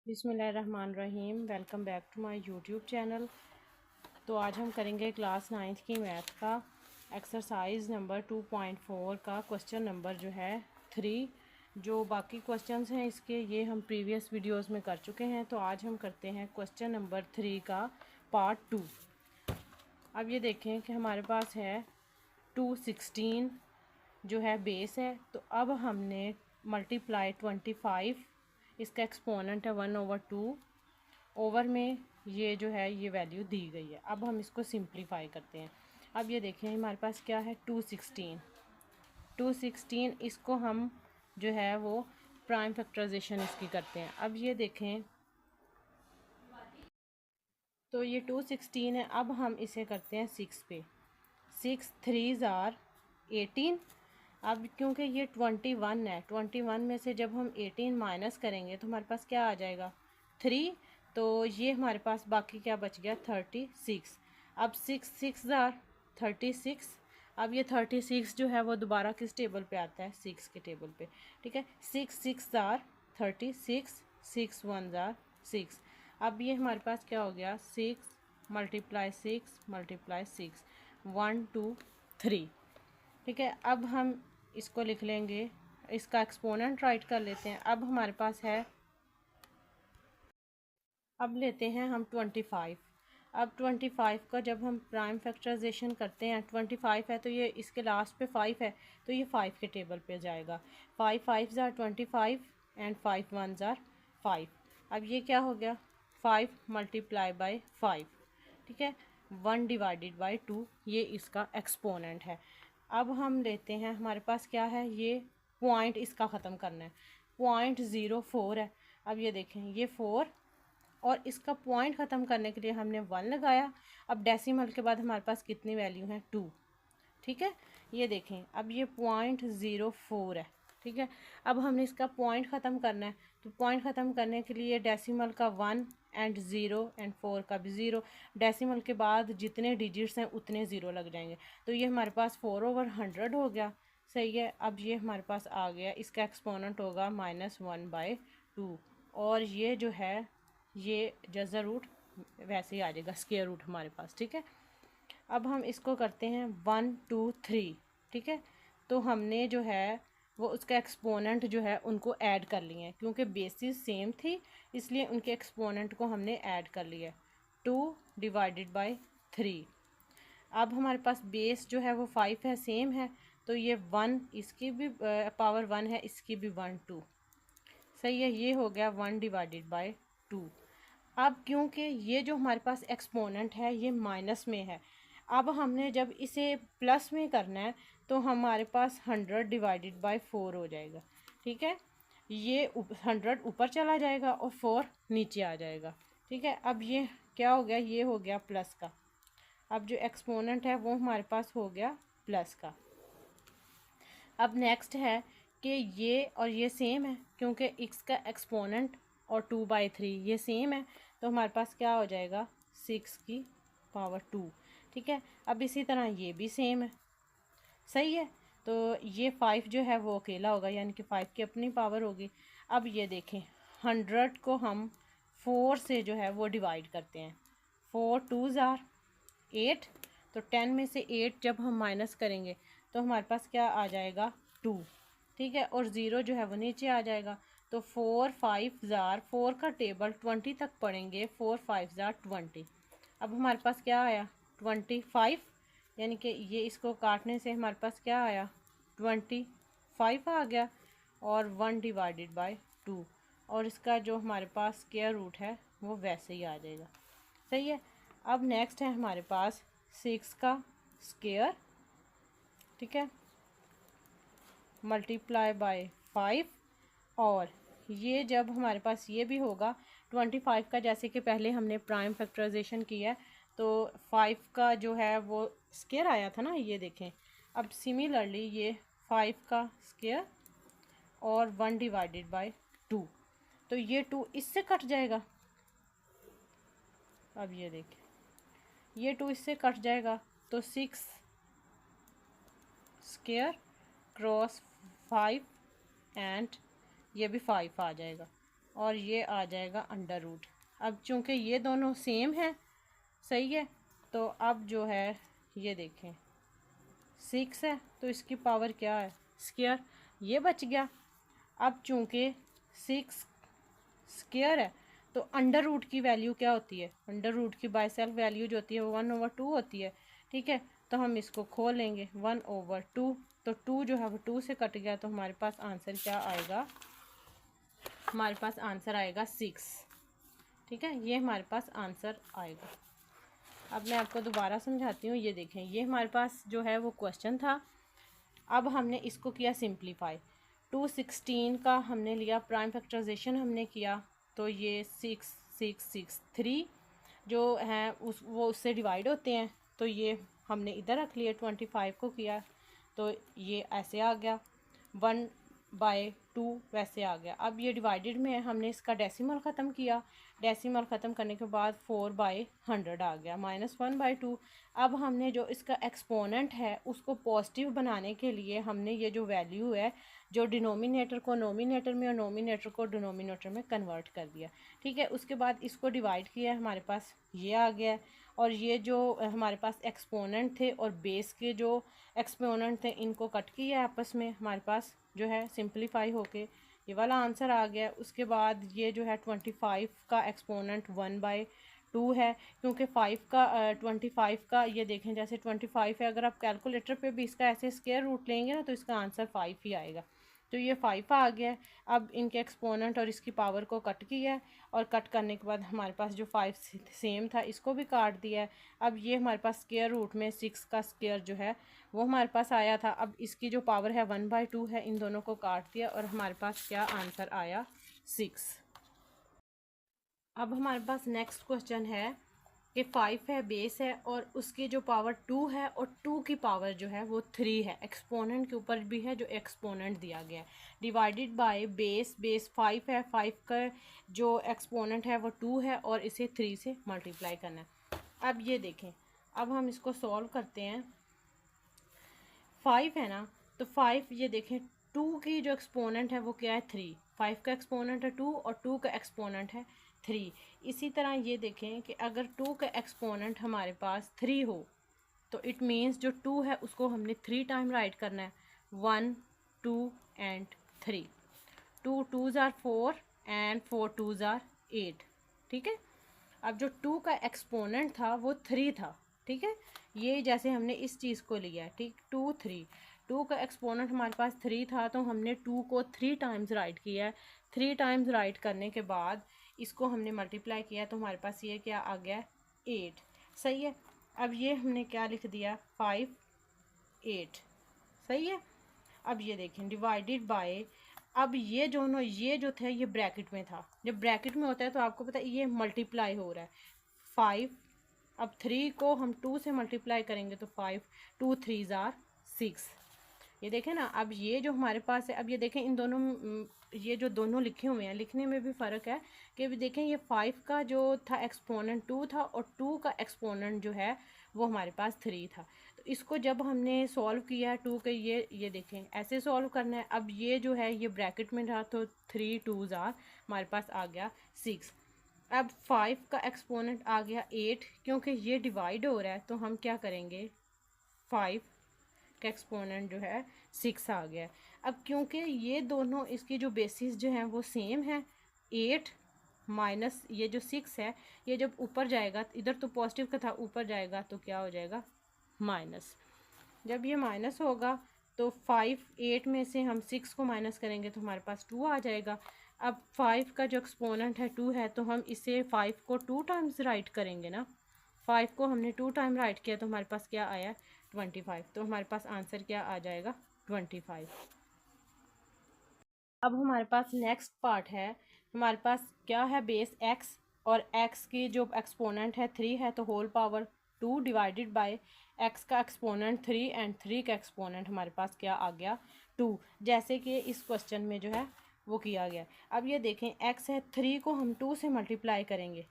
बिस्मिल्लाहिर्रहमानिर्रहीम। Welcome back to my YouTube channel. तो आज हम करेंगे क्लास 9th की मैथ का एक्सरसाइज नंबर 2.4 का क्वेश्चन नंबर जो है 3। जो बाकी क्वेश्चंस हैं इसके ये हम प्रीवियस वीडियोस में कर चुके हैं। तो आज हम करते हैं क्वेश्चन नंबर 3 का पार्ट 2। अब ये देखें कि हमारे पास है 216 जो है बेस है। तो अब हमने मल्टीप्लाई 25, इसका एक्सपोनेंट है 1/2 ओवर में ये जो है ये वैल्यू दी गई है। अब हम इसको सिंप्लीफाई करते हैं। अब ये देखें हमारे पास क्या है 216 इसको हम जो है वो प्राइम फैक्टराइजेशन इसकी करते हैं। अब ये देखें तो ये 216 है। अब हम इसे करते हैं 6 पे। 6 3s are 18। अब क्योंकि ये 21 है, 21 में से जब हम 18 माइनस करेंगे तो हमारे पास क्या आ जाएगा 3। तो ये हमारे पास बाकी क्या बच गया 36। अब 6 6 ज़ार 36। अब ये 36 जो है वो दोबारा किस टेबल पे आता है 6 के टेबल पे। ठीक है 6 6 ज़ार 36, 6 1 ज़ार 6। अब ये हमारे पास क्या हो गया 6 मल्टीप्लाई 6 मल्टीप्लाई 6 1 2 3। ठीक है अब हम इसको लिख लेंगे, इसका एक्सपोनेंट राइट कर लेते हैं। अब हमारे पास है, अब लेते हैं हम 25। अब 25 का जब हम प्राइम फैक्टराइजेशन करते हैं 25 है तो ये इसके लास्ट पे 5 है तो ये 5 के टेबल पे जाएगा। 5 5 ज़ार 25 एंड 5 1 ज़ार 5। अब ये क्या हो गया 5 मल्टीप्लाई बाय 5। ठीक है 1 डिवाइडेड बाय 2 ये इसका एक्सपोनेंट है। अब हम लेते हैं हमारे पास क्या है ये पॉइंट इसका ख़त्म करना है। 0.04 है। अब ये देखें ये 4 और इसका पॉइंट ख़त्म करने के लिए हमने 1 लगाया। अब डेसिमल के बाद हमारे पास कितनी वैल्यू है 2। ठीक है ये देखें अब ये 0.04 है। ठीक है अब हमने इसका पॉइंट ख़त्म करना है। तो पॉइंट ख़त्म करने के लिए डेसिमल का 1 एंड 0 एंड 4 का भी 0। डेसिमल के बाद जितने डिजिट्स हैं उतने 0 लग जाएंगे। तो ये हमारे पास 4/100 हो गया। सही है अब ये हमारे पास आ गया, इसका एक्सपोनेंट होगा -1/2। और ये जो है ये जज़र रूट वैसे ही आ जाएगा स्क्वायर रूट हमारे पास। ठीक है अब हम इसको करते हैं 1 2 3। ठीक है तो हमने जो है वो उसका एक्सपोनेंट जो है उनको ऐड कर लिए हैं क्योंकि बेसिस सेम थी इसलिए उनके एक्सपोनेंट को हमने ऐड कर लिया 2 डिवाइडेड बाय 3। अब हमारे पास बेस जो है वो 5 है सेम है तो ये 1 इसकी भी पावर 1 है, इसकी भी 1 2। सही है ये हो गया 1 डिवाइडेड बाय 2। अब क्योंकि ये जो हमारे पास एक्सपोनेंट है ये माइनस में है, अब हमने जब इसे प्लस में करना है तो हमारे पास 100 डिवाइडेड बाय 4 हो जाएगा। ठीक है ये 100 ऊपर चला जाएगा और 4 नीचे आ जाएगा। ठीक है अब ये क्या हो गया ये हो गया प्लस का। अब जो एक्सपोनेंट है वो हमारे पास हो गया प्लस का। अब नेक्स्ट है कि ये और ये सेम है क्योंकि x का एक्सपोनेंट और 2/3 ये सेम है तो हमारे पास क्या हो जाएगा 6 की पावर 2। ठीक है अब इसी तरह ये भी सेम है। सही है तो ये 5 जो है वो अकेला होगा यानी कि 5 की अपनी पावर होगी। अब ये देखें 100 को हम 4 से जो है वो डिवाइड करते हैं। 4 2s are 8। तो 10 में से 8 जब हम माइनस करेंगे तो हमारे पास क्या आ जाएगा 2। ठीक है और 0 जो है वो नीचे आ जाएगा। तो 4 5 ज़ार 4 का टेबल 20 तक पढ़ेंगे। 4 5 ज़ार 20। अब हमारे पास क्या आया 25 यानी कि ये इसको काटने से हमारे पास क्या आया 25 आ गया और 1 डिवाइडेड बाय 2 और इसका जो हमारे पास स्क्वायर रूट है वो वैसे ही आ जाएगा। सही है अब नेक्स्ट है हमारे पास 6 का स्क्वायर। ठीक है मल्टीप्लाई बाय 5 और ये जब हमारे पास ये भी होगा 25 का जैसे कि पहले हमने प्राइम फैक्टराइजेशन किया है तो 5 का जो है वो स्क्वायर आया था ना ये देखें। अब सिमिलरली ये 5 का स्क्वायर और 1 डिवाइडेड बाय 2 तो ये 2 इससे कट जाएगा। अब ये देखें ये 2 इससे कट जाएगा तो 6 स्क्वायर क्रॉस 5 एंड ये भी 5 आ जाएगा और ये आ जाएगा अंडर रूट। अब चूँकि ये दोनों सेम हैं, सही है, तो अब जो है ये देखें 6 है तो इसकी पावर क्या है, स्क्वायर, ये बच गया। अब चूँकि 6 स्क्वायर है तो अंडर रूट की वैल्यू क्या होती है, अंडर रूट की बाय सेल्फ वैल्यू जो होती है वो 1/2 होती है, ठीक है। तो हम इसको खोल लेंगे 1/2, तो 2 जो है वो 2 से कट गया, तो हमारे पास आंसर क्या आएगा, हमारे पास आंसर आएगा 6, ठीक है, ये हमारे पास आंसर आएगा। अब मैं आपको दोबारा समझाती हूँ। ये देखें, ये हमारे पास जो है वो क्वेश्चन था। अब हमने इसको किया सिंप्लीफाई। 216 का हमने लिया, प्राइम फैक्टराइजेशन हमने किया, तो ये 6663 जो हैं वो उससे डिवाइड होते हैं, तो ये हमने इधर रख लिया। 25 को किया तो ये ऐसे आ गया, 1/2 वैसे आ गया। अब ये डिवाइडेड में है, हमने इसका डेसिमल ख़त्म किया, डेसिमल ख़त्म करने के बाद 4/100 आ गया, -1/2। अब हमने जो इसका एक्सपोनेंट है उसको पॉजिटिव बनाने के लिए हमने ये जो वैल्यू है, जो डिनोमिनेटर को नोमिनेटर में और नोमिनेटर को डिनोमिनेटर में कन्वर्ट कर दिया, ठीक है। उसके बाद इसको डिवाइड किया, हमारे पास ये आ गया। और ये जो हमारे पास एक्सपोनेंट थे और बेस के जो एक्सपोनेंट थे इनको कट किया आपस में, हमारे पास जो है सिंप्लीफाई होके ये वाला आंसर आ गया। उसके बाद ये जो है 25 का एक्सपोनेंट 1/2 है, क्योंकि 5 का 25 का ये देखें जैसे 25 है, अगर आप कैलकुलेटर पे भी इसका ऐसे स्क्वायर रूट लेंगे ना तो इसका आंसर 5 ही आएगा। तो ये 5 आ गया है। अब इनके एक्सपोनेंट और इसकी पावर को कट किया है, और कट करने के बाद हमारे पास जो 5 सेम था इसको भी काट दिया है। अब ये हमारे पास स्क्वायर रूट में 6 का स्क्वायर जो है वो हमारे पास आया था। अब इसकी जो पावर है 1/2 है, इन दोनों को काट दिया और हमारे पास क्या आंसर आया, 6। अब हमारे पास नेक्स्ट क्वेश्चन है कि 5 है, बेस है, और उसकी जो पावर 2 है और 2 की पावर जो है वो 3 है। एक्सपोनेंट के ऊपर भी है जो एक्सपोनेंट दिया गया है, डिवाइडेड बाय बेस 5 है, 5 का जो एक्सपोनेंट है वो 2 है और इसे 3 से मल्टीप्लाई करना है। अब ये देखें, अब हम इसको सॉल्व करते हैं। 5 है ना, तो 5 ये देखें 2 की जो एक्सपोनेंट है वो क्या है, 3। 5 का एक्सपोनेंट है 2 और 2 का एक्सपोनेंट है 3। इसी तरह ये देखें कि अगर 2 का एक्सपोनेंट हमारे पास 3 हो तो इट मीन्स जो 2 है उसको हमने 3 टाइम राइट करना है, 1 2 and 3। 2 2s are 4 and 4 2s are 8, ठीक है। अब जो 2 का एक्सपोनेंट था वो 3 था, ठीक है। ये जैसे हमने इस चीज़ को लिया है, ठीक, 2 3, 2 का एक्सपोनेंट हमारे पास 3 था तो हमने 2 को 3 टाइम्स राइट किया है। 3 टाइम्स राइट करने के बाद इसको हमने मल्टीप्लाई किया तो हमारे पास ये क्या आ गया, 8, सही है। अब ये हमने क्या लिख दिया, 5 8, सही है। अब ये देखें डिवाइडेड बाय, अब ये दोनों ये जो थे ये ब्रैकेट में था, जब ब्रैकेट में होता है तो आपको पता है ये मल्टीप्लाई हो रहा है। 5, अब 3 को हम 2 से मल्टीप्लाई करेंगे तो 5 2 3s are 6। ये देखें ना, अब ये जो हमारे पास है, अब ये देखें इन दोनों ये जो दोनों लिखे हुए हैं लिखने में भी फ़र्क है कि अभी देखें ये 5 का जो था एक्सपोनेंट 2 था और 2 का एक्सपोनेंट जो है वो हमारे पास 3 था। तो इसको जब हमने सॉल्व किया है 2 के, ये देखें ऐसे सॉल्व करना है। अब ये जो है ये ब्रैकेट में रहा तो 3 2s are हमारे पास आ गया 6। अब 5 का एक्सपोनेंट आ गया 8, क्योंकि ये डिवाइड हो रहा है तो हम क्या करेंगे, 5 का एक्सपोनेंट जो है 6 आ गया। अब क्योंकि ये दोनों इसकी जो बेसिस जो हैं वो सेम है, 8 माइनस ये जो 6 है, ये जब ऊपर जाएगा इधर तो पॉजिटिव का था, ऊपर जाएगा तो क्या हो जाएगा, माइनस। जब ये माइनस होगा तो 5 8 में से हम 6 को माइनस करेंगे तो हमारे पास 2 आ जाएगा। अब 5 का जो एक्सपोनेंट है 2 है तो हम इसे 5 को 2 टाइम्स राइट करेंगे ना, 5 को हमने 2 टाइम राइट किया तो हमारे पास क्या आया, 25। तो हमारे पास आंसर क्या आ जाएगा, 25। अब हमारे पास नेक्स्ट पार्ट है, हमारे पास क्या है, बेस x और x की जो एक्सपोनेंट है 3 है तो whole power 2 divided by x का एक्सपोनेंट 3 एंड 3 का एक्सपोनेंट हमारे पास क्या आ गया, 2, जैसे कि इस क्वेश्चन में जो है वो किया गया। अब ये देखें x है, 3 को हम 2 से मल्टीप्लाई करेंगे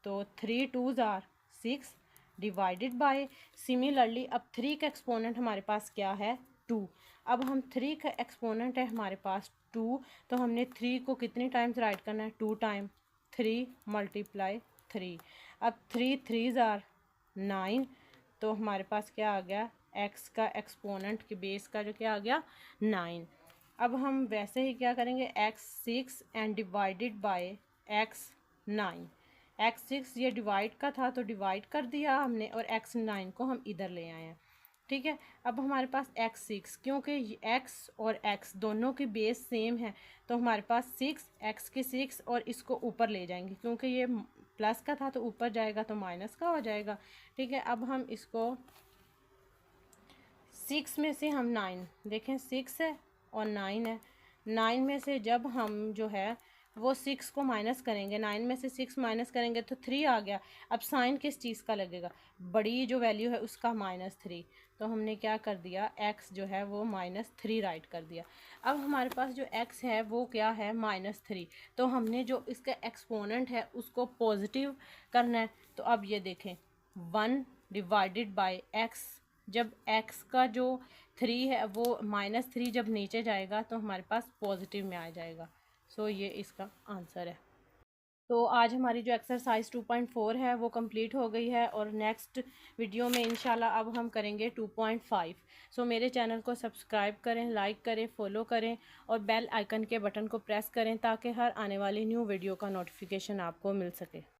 तो 3 2s are 6 divided by, similarly अब 3 का एक्सपोनेंट हमारे पास क्या है, 2। अब हम 3 का एक्सपोनेंट है हमारे पास 2, तो हमने 3 को कितनी टाइम्स राइट करना है, 2 टाइम, 3 मल्टीप्लाई 3। अब 3 3s आर 9, तो हमारे पास क्या आ गया, x का एक्सपोनेंट के बेस का जो क्या आ गया 9। अब हम वैसे ही क्या करेंगे, x 6 and divided by x 9। x 6 ये डिवाइड का था तो डिवाइड कर दिया हमने, और x 9 को हम इधर ले आए हैं। ठीक है, अब हमारे पास x 6, क्योंकि x और x दोनों की बेस सेम है, तो हमारे पास 6 x के 6 और इसको ऊपर ले जाएंगे, क्योंकि ये प्लस का था तो ऊपर जाएगा तो माइनस का हो जाएगा। ठीक है, अब हम इसको 6 में से हम 9 देखें, 6 है और 9 है, 9 में से जब हम जो है वो 6 को माइनस करेंगे, 9 में से 6 माइनस करेंगे तो 3 आ गया। अब साइन किस चीज़ का लगेगा, बड़ी जो वैल्यू है उसका -3, तो हमने क्या कर दिया, x जो है वो -3 राइट कर दिया। अब हमारे पास जो x है वो क्या है, -3, तो हमने जो इसका एक्सपोनेंट है उसको पॉजिटिव करना है। तो अब ये देखें 1 डिवाइडेड बाय x, जब x का जो 3 है वो -3 जब नीचे जाएगा तो हमारे पास पॉजिटिव में आ जाएगा। सो ये इसका आंसर है। तो आज हमारी जो एक्सरसाइज 2.4 है वो कंप्लीट हो गई है, और नेक्स्ट वीडियो में इंशाल्लाह अब हम करेंगे 2.5। सो मेरे चैनल को सब्सक्राइब करें, लाइक करें, फॉलो करें और बेल आइकन के बटन को प्रेस करें ताकि हर आने वाली न्यू वीडियो का नोटिफिकेशन आपको मिल सके।